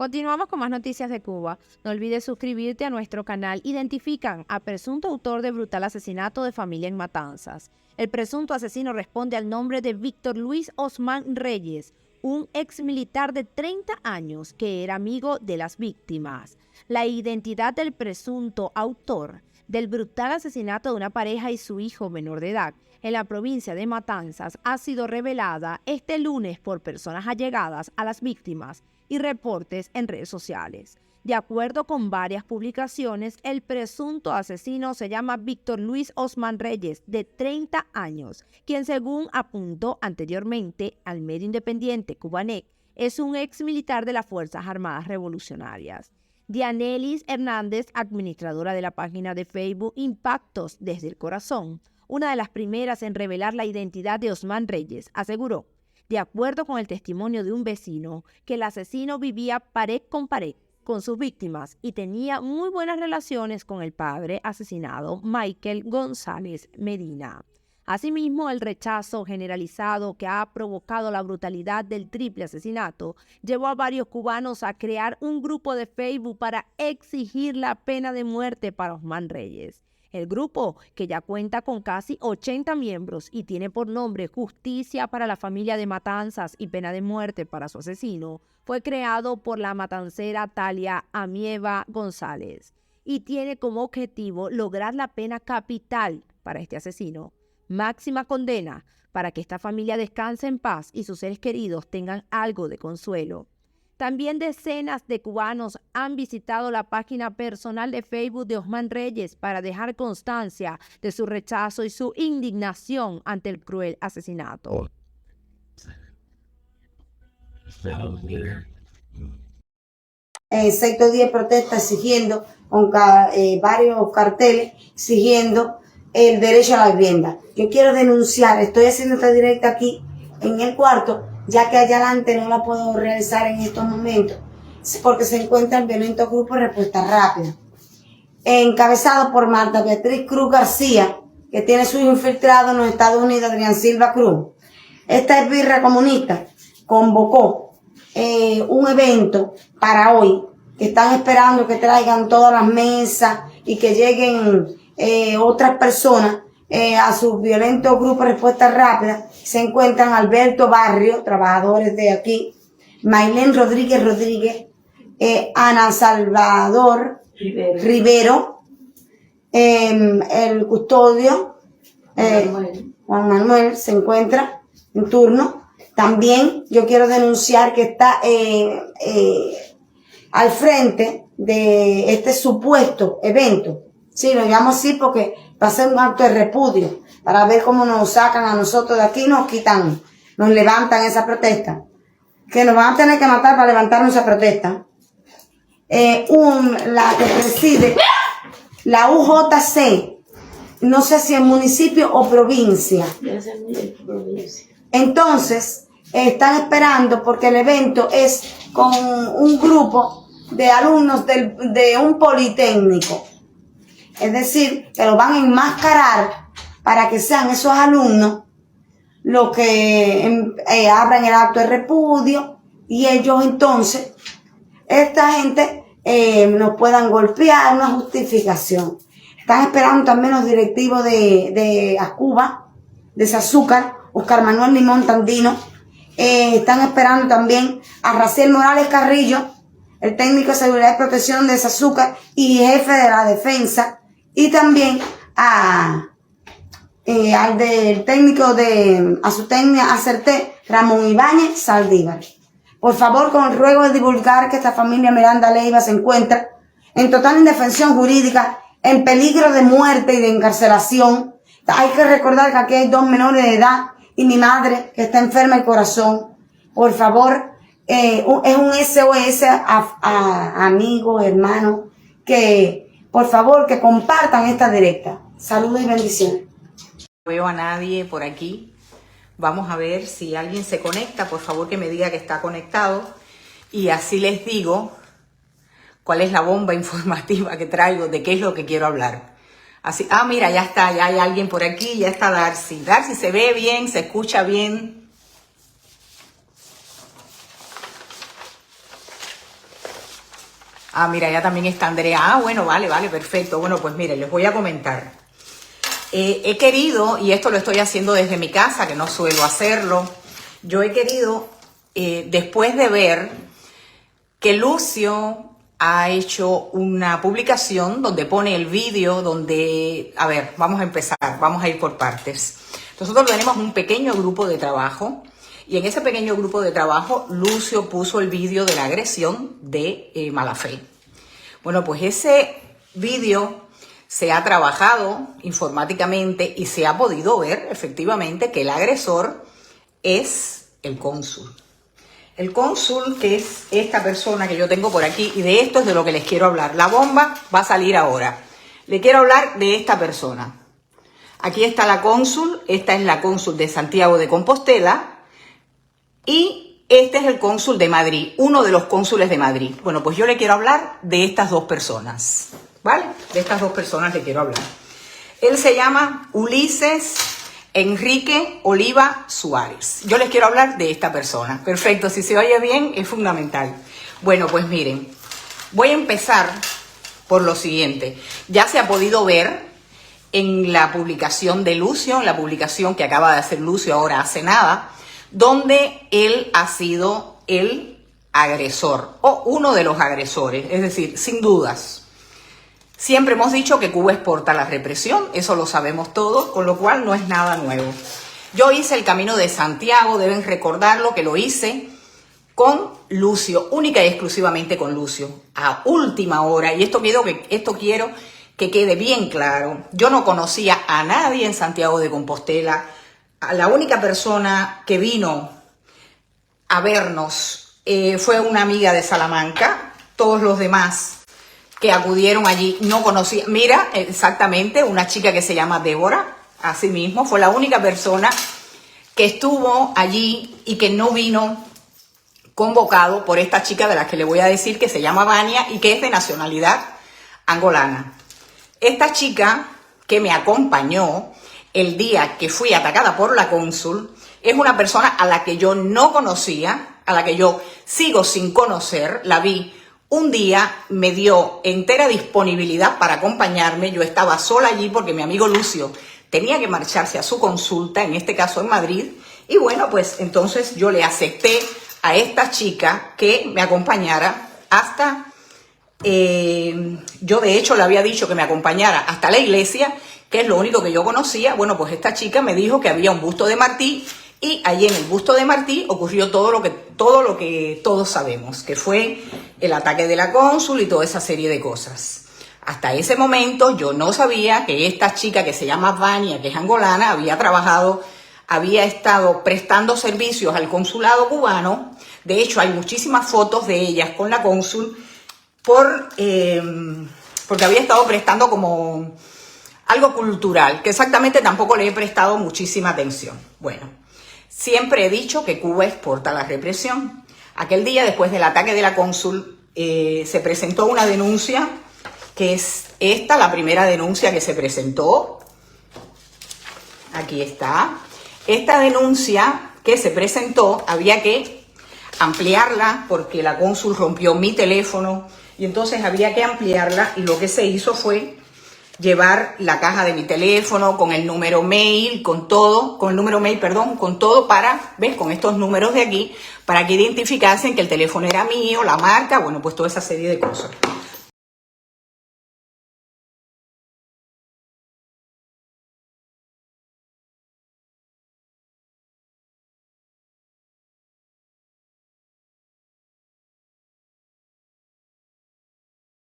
Continuamos con más noticias de Cuba. No olvides suscribirte a nuestro canal. Identifican a presunto autor de brutal asesinato de familia en Matanzas. El presunto asesino responde al nombre de Víctor Luis Osman Reyes, un ex militar de 30 años que era amigo de las víctimas. La identidad del presunto autor del brutal asesinato de una pareja y su hijo menor de edad en la provincia de Matanzas ha sido revelada este lunes por personas allegadas a las víctimas y reportes en redes sociales. De acuerdo con varias publicaciones, el presunto asesino se llama Víctor Luis Osman Reyes, de 30 años, quien según apuntó anteriormente al medio independiente Cubanet, es un ex militar de las Fuerzas Armadas Revolucionarias. Dianelis Hernández, administradora de la página de Facebook Impactos desde el Corazón, una de las primeras en revelar la identidad de Osman Reyes, aseguró, de acuerdo con el testimonio de un vecino, que el asesino vivía pared con sus víctimas y tenía muy buenas relaciones con el padre asesinado, Michael González Medina. Asimismo, el rechazo generalizado que ha provocado la brutalidad del triple asesinato llevó a varios cubanos a crear un grupo de Facebook para exigir la pena de muerte para Osman Reyes. El grupo, que ya cuenta con casi 80 miembros y tiene por nombre Justicia para la Familia de Matanzas y Pena de Muerte para su asesino, fue creado por la matancera Talia Amieva González y tiene como objetivo lograr la pena capital para este asesino. Máxima condena para que esta familia descanse en paz y sus seres queridos tengan algo de consuelo. También decenas de cubanos han visitado la página personal de Facebook de Osman Reyes para dejar constancia de su rechazo y su indignación ante el cruel asesinato. Sector 10 protesta exigiendo con varios carteles exigiendo el derecho a la vivienda. Yo quiero denunciar, estoy haciendo esta directa aquí en el cuarto, ya que allá adelante no la puedo realizar en estos momentos, porque se encuentra el violento grupo de respuesta rápida, encabezado por Marta Beatriz Cruz García, que tiene su hijo infiltrado en los Estados Unidos, Adrián Silva Cruz. Esta esbirra comunista convocó un evento para hoy, que están esperando que traigan todas las mesas y que lleguen otras personas a su violento grupo de respuesta rápida. Se encuentran Alberto Barrio, trabajadores de aquí, Maylén Rodríguez, Ana Salvador Rivero, el custodio, Juan Manuel se encuentra en turno. También yo quiero denunciar que está al frente de este supuesto evento. Sí, lo llamo así porque va a ser un acto de repudio para ver cómo nos sacan a nosotros de aquí, nos quitan, nos levantan esa protesta. Que nos van a tener que matar para levantarnos esa protesta. La que preside la UJC, no sé si es municipio o provincia. Entonces, están esperando porque el evento es con un grupo de alumnos de un politécnico. Es decir, que lo van a enmascarar para que sean esos alumnos los que abran el acto de repudio y ellos entonces, esta gente nos puedan golpear, una justificación. Están esperando también los directivos de Acuba, de Azúcar, Oscar Manuel Limón Tandino. Están esperando también a Raciel Morales Carrillo, el técnico de seguridad y protección de Azúcar y jefe de la defensa. Y también al del técnico de Azutecnia Acerté, Ramón Ibáñez Saldívar. Por favor, con el ruego de divulgar que esta familia Miranda Leiva se encuentra en total indefensión jurídica, en peligro de muerte y de encarcelación. Hay que recordar que aquí hay 2 menores de edad y mi madre que está enferma del corazón. Por favor, es un SOS a amigos, hermanos, que por favor, que compartan esta directa. Saludos y bendiciones. No veo a nadie por aquí. Vamos a ver si alguien se conecta. Por favor, que me diga que está conectado. Y así les digo cuál es la bomba informativa que traigo, de qué es lo que quiero hablar. Así, mira, ya está, ya hay alguien por aquí, ya está Darcy. Darcy, se ve bien, se escucha bien. Ah, mira, ya también está Andrea. Ah, bueno, vale, perfecto. Bueno, pues miren, les voy a comentar. He querido, y esto lo estoy haciendo desde mi casa, que no suelo hacerlo, yo he querido, después de ver que Lucio ha hecho una publicación donde pone el vídeo, donde, a ver, vamos a empezar, vamos a ir por partes. Nosotros tenemos un pequeño grupo de trabajo, y en ese pequeño grupo de trabajo, Lucio puso el vídeo de la agresión de Malafé. Bueno, pues ese vídeo se ha trabajado informáticamente y se ha podido ver efectivamente que el agresor es el cónsul. El cónsul, que es esta persona que yo tengo por aquí, y de esto es de lo que les quiero hablar. La bomba va a salir ahora. Le quiero hablar de esta persona. Aquí está la cónsul, esta es la cónsul de Santiago de Compostela y este es el cónsul de Madrid, uno de los cónsules de Madrid. Bueno, pues yo le quiero hablar de estas dos personas, ¿vale? De estas dos personas le quiero hablar. Él se llama Ulises Enrique Oliva Suárez. Yo les quiero hablar de esta persona. Perfecto, si se oye bien es fundamental. Bueno, pues miren, voy a empezar por lo siguiente. Ya se ha podido ver en la publicación de Lucio, en la publicación que acaba de hacer Lucio ahora hace nada, donde él ha sido el agresor o uno de los agresores, es decir, sin dudas. Siempre hemos dicho que Cuba exporta la represión, eso lo sabemos todos, con lo cual no es nada nuevo. Yo hice el Camino de Santiago, deben recordarlo, que lo hice con Lucio, única y exclusivamente con Lucio, a última hora, y esto quiero que quede bien claro. Yo no conocía a nadie en Santiago de Compostela. La única persona que vino a vernos fue una amiga de Salamanca. Todos los demás que acudieron allí no conocía. Mira, exactamente, una chica que se llama Débora, así mismo, fue la única persona que estuvo allí y que no vino convocado por esta chica de la que le voy a decir, que se llama Vania y que es de nacionalidad angolana. Esta chica que me acompañó el día que fui atacada por la cónsul es una persona a la que yo no conocía, a la que yo sigo sin conocer. La vi un día, me dio entera disponibilidad para acompañarme. Yo estaba sola allí porque mi amigo Lucio tenía que marcharse a su consulta, en este caso en Madrid. Y bueno, pues entonces yo le acepté a esta chica que me acompañara hasta... yo de hecho le había dicho que me acompañara hasta la iglesia, que es lo único que yo conocía. Bueno, pues esta chica me dijo que había un busto de Martí y allí en el busto de Martí ocurrió todo lo que todos sabemos, que fue el ataque de la cónsul y toda esa serie de cosas. Hasta ese momento yo no sabía que esta chica que se llama Vania, que es angolana, había estado prestando servicios al consulado cubano. De hecho, hay muchísimas fotos de ellas con la cónsul, porque había estado prestando como algo cultural, que exactamente tampoco le he prestado muchísima atención. Bueno, siempre he dicho que Cuba exporta la represión. Aquel día, después del ataque de la cónsul, se presentó una denuncia, que es esta, la primera denuncia que se presentó. Aquí está. Esta denuncia que se presentó había que ampliarla porque la cónsul rompió mi teléfono, y entonces había que ampliarla, y lo que se hizo fue llevar la caja de mi teléfono con el número mail, con todo para, ¿ves? Con estos números de aquí, para que identificasen que el teléfono era mío, la marca, bueno, pues toda esa serie de cosas.